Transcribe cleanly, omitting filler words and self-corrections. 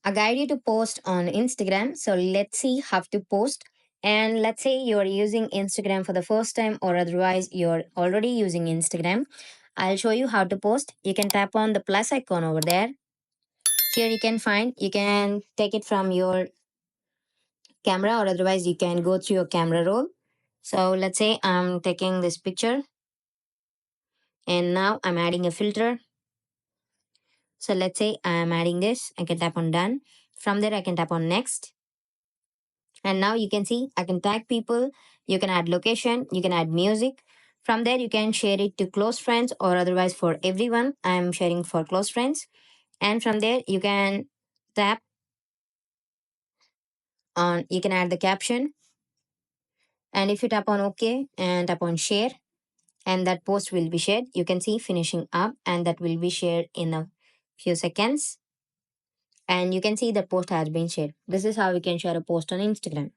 a guide you to post on Instagram. So let's see how to post. And let's say you're using Instagram for the first time, or otherwise you're already using Instagram. I'll show you how to post. You can tap on the plus icon over there. Here you can take it from your camera, or otherwise you can go through your camera roll. So let's say I'm taking this picture and now I'm adding a filter. So let's say I'm adding this. I can tap on done. From there, I can tap on next. And now you can see I can tag people. You can add location. You can add music. From there, you can share it to close friends, or otherwise for everyone. I'm sharing for close friends. And from there, you can tap on, you can add the caption. And if you tap on OK and tap on share, and that post will be shared. You can see finishing up, and that will be shared in a few seconds. And you can see the post has been shared. This is how we can share a post on Instagram.